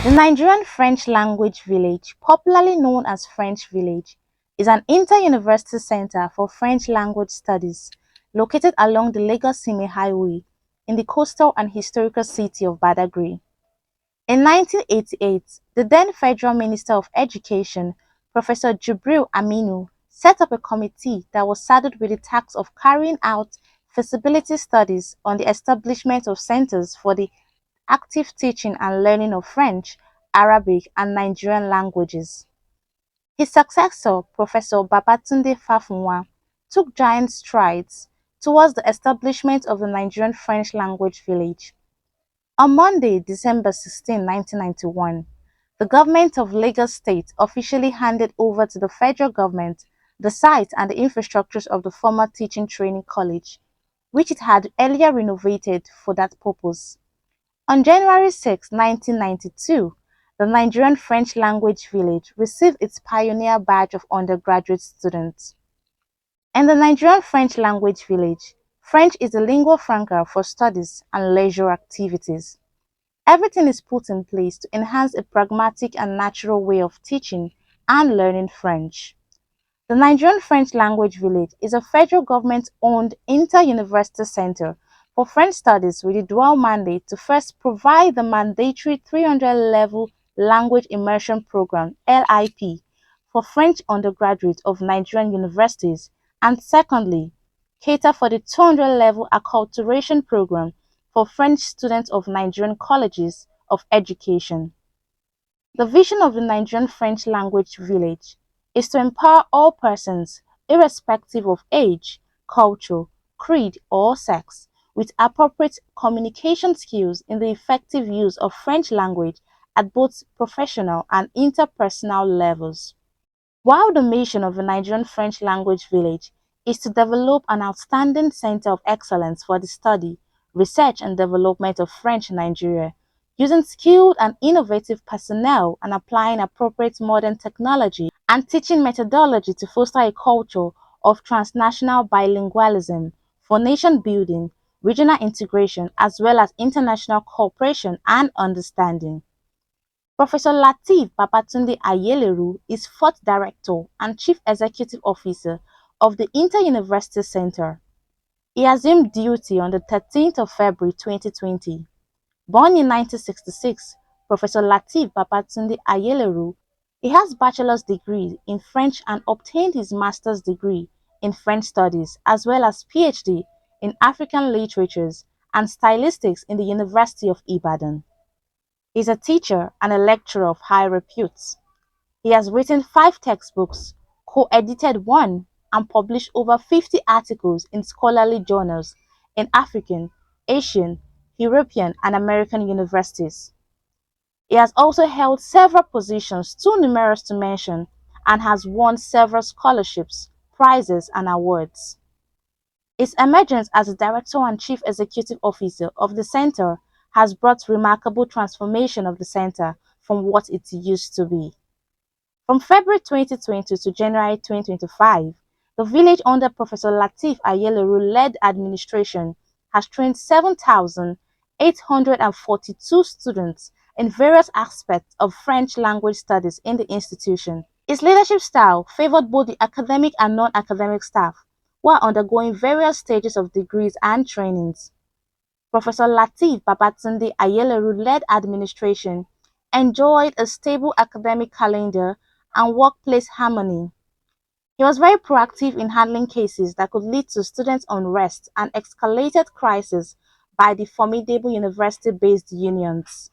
The Nigerian French Language Village, popularly known as French Village, is an inter-university center for French language studies located along the Lagos-Sime Highway in the coastal and historical city of Badagry. In 1988, the then Federal Minister of Education, Professor Jubril Aminu, set up a committee that was saddled with the task of carrying out feasibility studies on the establishment of centers for the active teaching and learning of French, Arabic, and Nigerian languages. His successor, Professor Babatunde Fafunwa, took giant strides towards the establishment of the Nigerian French Language Village. On Monday, December 16, 1991, the government of Lagos State officially handed over to the federal government the site and the infrastructures of the former Teaching Training College, which it had earlier renovated for that purpose. On January 6, 1992, the Nigerian French Language Village received its pioneer badge of undergraduate students. In the Nigerian French Language Village, French is the lingua franca for studies and leisure activities. Everything is put in place to enhance a pragmatic and natural way of teaching and learning French. The Nigerian French Language Village is a federal government-owned inter-university center for French studies with the dual mandate to first provide the mandatory 300-level Language Immersion Program (LIP) for French undergraduates of Nigerian universities and secondly, cater for the 200-level Acculturation Program for French students of Nigerian colleges of education. The vision of the Nigerian French Language Village is to empower all persons, irrespective of age, culture, creed, or sex, with appropriate communication skills in the effective use of French language at both professional and interpersonal levels. While the mission of the Nigerian French Language Village is to develop an outstanding center of excellence for the study, research and development of French in Nigeria, using skilled and innovative personnel and applying appropriate modern technology and teaching methodology to foster a culture of transnational bilingualism for nation building, regional integration, as well as international cooperation and understanding. Professor Lateef Babatunde Ayeleru is fourth Director and Chief Executive Officer of the Inter-University Center. He assumed duty on the 13th of February 2020. Born in 1966, Professor Lateef Babatunde Ayeleru, he has bachelor's degree in French and obtained his master's degree in French Studies as well as PhD in African Literatures and Stylistics in the University of Ibadan. He is a teacher and a lecturer of high repute. He has written 5 textbooks, co-edited 1, and published over 50 articles in scholarly journals in African, Asian, European, and American universities. He has also held several positions too numerous to mention and has won several scholarships, prizes, and awards. Its emergence as the Director and Chief Executive Officer of the Center has brought remarkable transformation of the center from what it used to be. From February 2020 to January 2025, the village under Professor Lateef Ayeleru-led administration has trained 7,842 students in various aspects of French language studies in the institution. Its leadership style favored both the academic and non-academic staff, while undergoing various stages of degrees and trainings. Professor Lateef Babatunde Ayeleru-led administration enjoyed a stable academic calendar and workplace harmony. He was very proactive in handling cases that could lead to student unrest and escalated crises by the formidable university-based unions.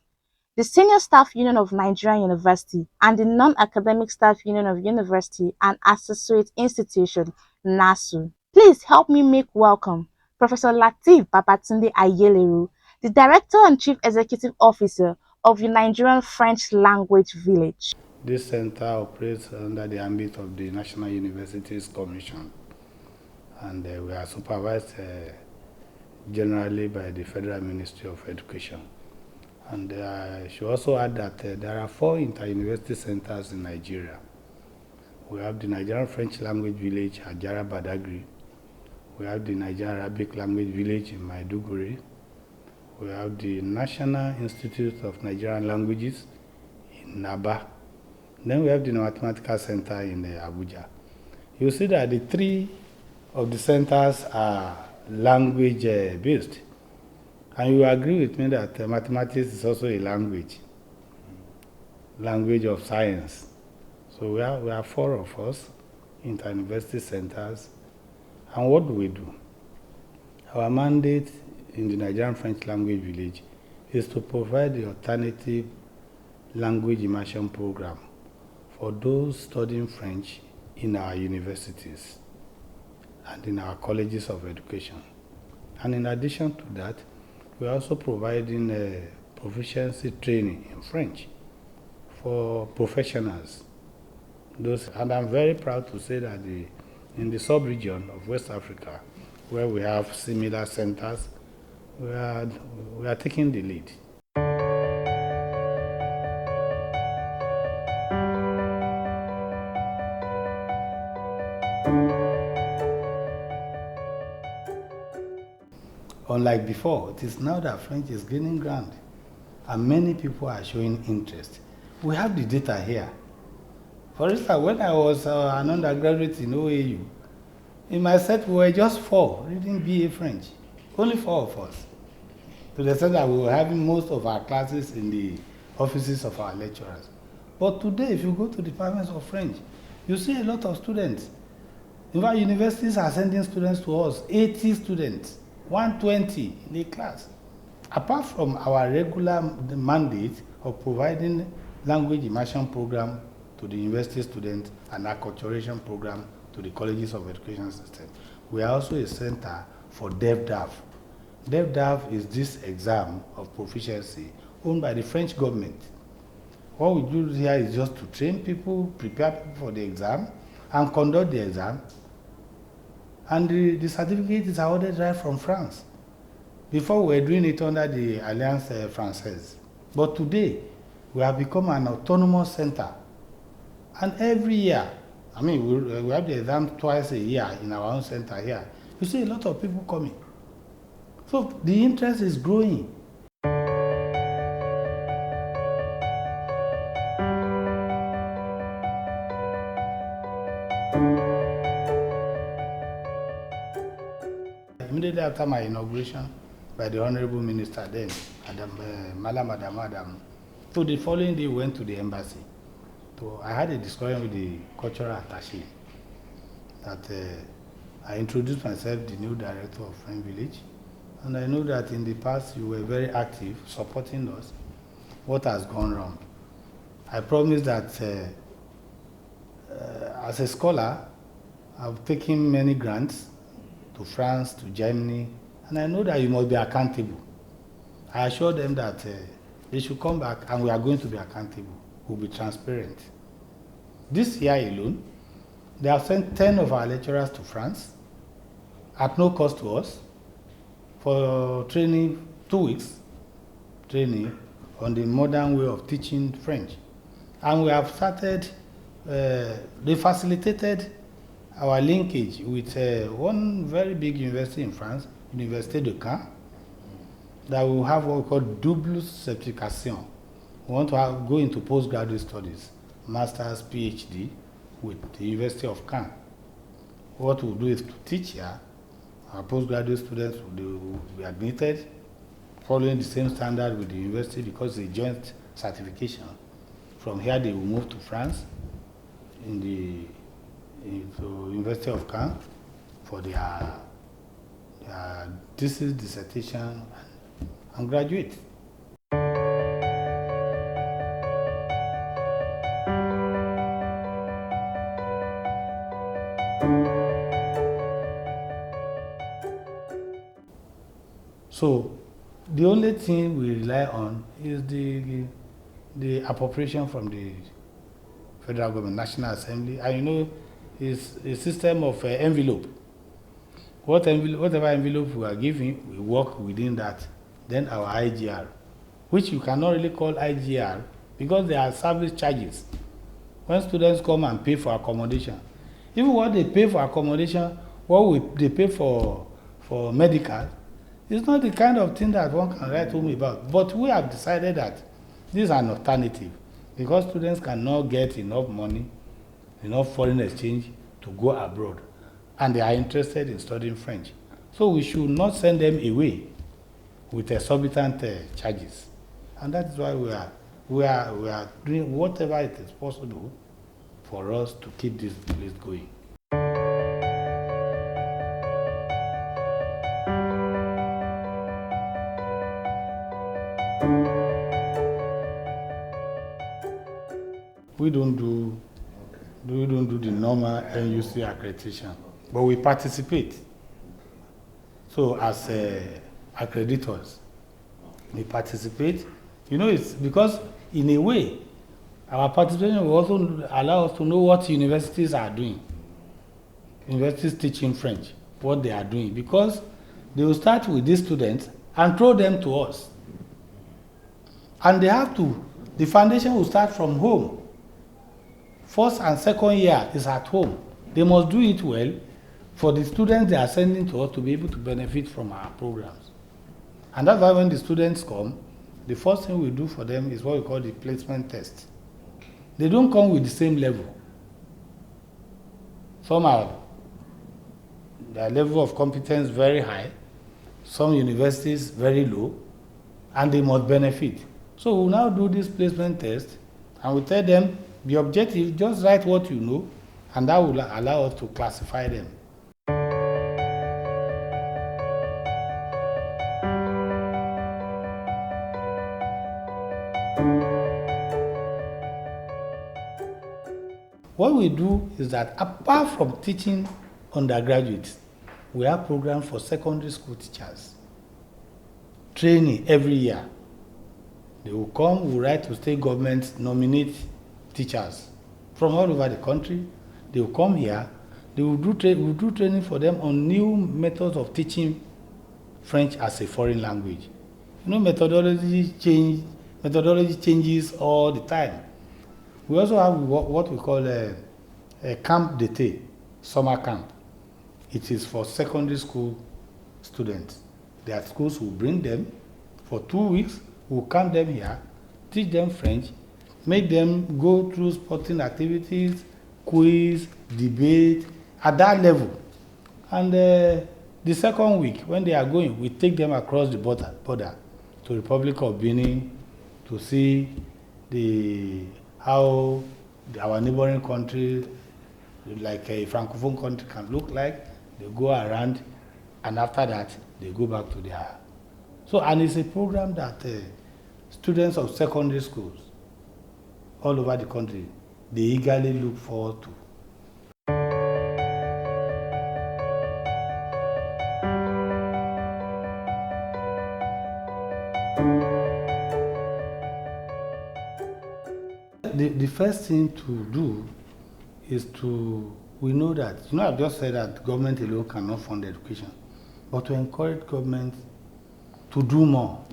The Senior Staff Union of Nigerian University and the Non-Academic Staff Union of University and Associate Institution, NASU. Please help me make welcome Professor Lateef Babatunde Ayeleru, the Director and Chief Executive Officer of the Nigerian French Language Village. This center operates under the ambit of the National Universities Commission, and we are supervised generally by the Federal Ministry of Education. And I should also add that there are 4 inter-university centers in Nigeria. We have the Nigerian French Language Village at Jara Badagry. We have the Nigerian Arabic Language Village in Maiduguri. We have the National Institute of Nigerian Languages in Aba. Then we have the Mathematical Center in Abuja. You see that the three of the centers are language based. And you agree with me that mathematics is also a language of science. So we are four of us inter-university centers. And what do? Our mandate in the Nigerian French Language Village is to provide the alternative language immersion program for those studying French in our universities and in our colleges of education. And in addition to that, we are also providing proficiency training in French for professionals. And I'm very proud to say that in the sub-region of West Africa, where we have similar centers, we are taking the lead. Unlike before, it is now that French is gaining ground, and many people are showing interest. We have the data here. For instance, when I was an undergraduate in OAU, in my set we were just 4 reading BA French, only 4 of us. To the extent that we were having most of our classes in the offices of our lecturers. But today, if you go to departments of French, you see a lot of students. In fact, universities are sending students to us, 80 students, 120 in a class. Apart from our regular mandate of providing language immersion program to the university students and acculturation program to the colleges of education system, we are also a center for DevDAV. DevDAV is this exam of proficiency owned by the French government. What we do here is just to train people, prepare people for the exam, and conduct the exam. And the certificate is awarded right from France. Before we were doing it under the Alliance Française. But today, we have become an autonomous center. And every year, I mean, we have the exam twice a year in our own center here. You see a lot of people coming. So the interest is growing. Immediately after my inauguration by the Honorable Minister then, Malam Adam, so the following day we went to the embassy. So I had a discussion with the cultural attaché that I introduced myself, the new director of French Village, and I know that in the past you were very active supporting us. What has gone wrong? I promise that as a scholar, I've taken many grants to France, to Germany, and I know that you must be accountable. I assured them that they should come back and we are going to be accountable. We'll be transparent. This year alone, they have sent 10 of our lecturers to France at no cost to us for training, 2 weeks training on the modern way of teaching French. And we have started, they facilitated our linkage with one very big university in France, Université de Caen, that will have what we call double certification. We want to go into postgraduate studies, master's, PhD, with the University of Caen. What we'll do is to teach here. Our postgraduate students will be admitted, following the same standard with the university because it's a joint certification. From here, they will move to France, into University of Caen for their thesis, dissertation, and graduate. So the only thing we rely on is the appropriation from the federal government, National Assembly, and you know, it's a system of envelope. Whatever envelope we are giving, we work within that. Then our IGR, which you cannot really call IGR because there are service charges. When students come and pay for accommodation, even what they pay for accommodation, they pay for medical, it's not the kind of thing that one can write home about. But we have decided that this is an alternative. because students cannot get enough money, enough foreign exchange to go abroad, and they are interested in studying French. So we should not send them away with exorbitant charges. And that's why we are doing whatever it is possible for us to keep this place going. We don't do the normal NUC accreditation, but we participate. So as accreditors, we participate. You know, it's because in a way, our participation will also allow us to know what universities are doing. Universities teaching French, what they are doing, because they will start with these students and throw them to us. And they have to, the foundation will start from home. First and second year is at home. They must do it well for the students they are sending to us to be able to benefit from our programs. And that's why when the students come, the first thing we do for them is what we call the placement test. They don't come with the same level. Some are their level of competence very high, some universities very low, and they must benefit. So we'll now do this placement test, and we tell them, be objective, just write what you know, and that will allow us to classify them. What we do is that apart from teaching undergraduates, we have programs for secondary school teachers. Training every year. They will come, we write to state governments, nominate teachers from all over the country. They will come here, they will do training for them on new methods of teaching French as a foreign language. You know, methodology changes all the time. We also have what we call a camp d'été, summer camp. It is for secondary school students. Their schools will bring them for 2 weeks, we'll camp them here, teach them French, make them go through sporting activities, quiz, debate, at that level. And the second week, when they are going, we take them across the border to Republic of Benin to see how our neighboring country, like a Francophone country, can look like. They go around, and after that, they go back to their... So, and it's a program that students of secondary schools all over the country, they eagerly look forward to. The first thing to do is we know that, I've just said that government alone cannot fund education, but to encourage government to do more.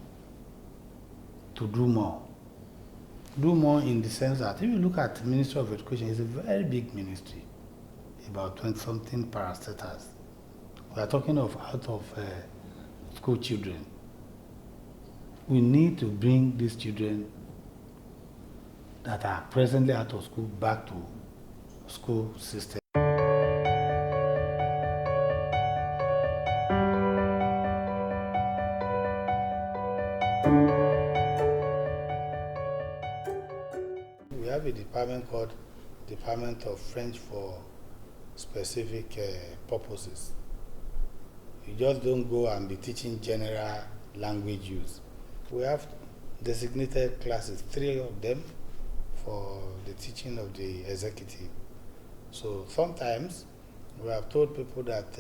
Do more in the sense that if you look at the Ministry of Education, it's a very big ministry, about 20-something parastatals. We are talking of out of school children. We need to bring these children that are presently out of school back to school system. We have a department called Department of French for specific purposes. You just don't go and be teaching general language use. We have designated classes, 3 of them, for the teaching of the executive. So sometimes we have told people that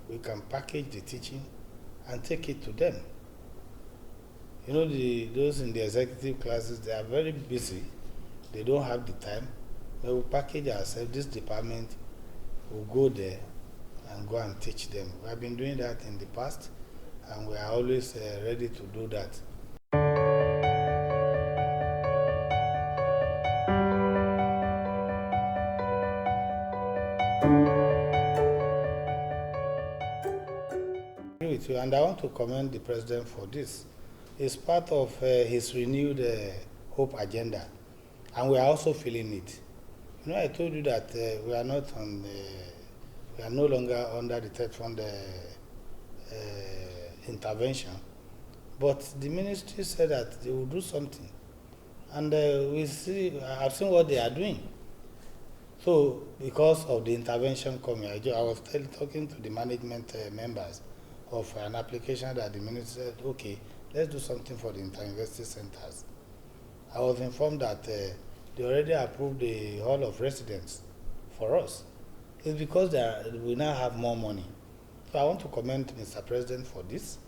we can package the teaching and take it to them. You know, those in the executive classes, they are very busy. They don't have the time. But we package ourselves. This department will go there and go and teach them. We have been doing that in the past, and we are always ready to do that. And I want to commend the President for this. It's part of his renewed hope agenda. And we are also feeling it. You know, I told you that we are not on we are no longer under the third fund intervention. But the ministry said that they will do something. And we see, I've seen what they are doing. So, because of the intervention coming, I was talking to the management members of an application that the minister said, okay, let's do something for the inter-university centers. I was informed that they already approved the hall of residence for us. It's because we now have more money. So I want to commend Mr. President for this.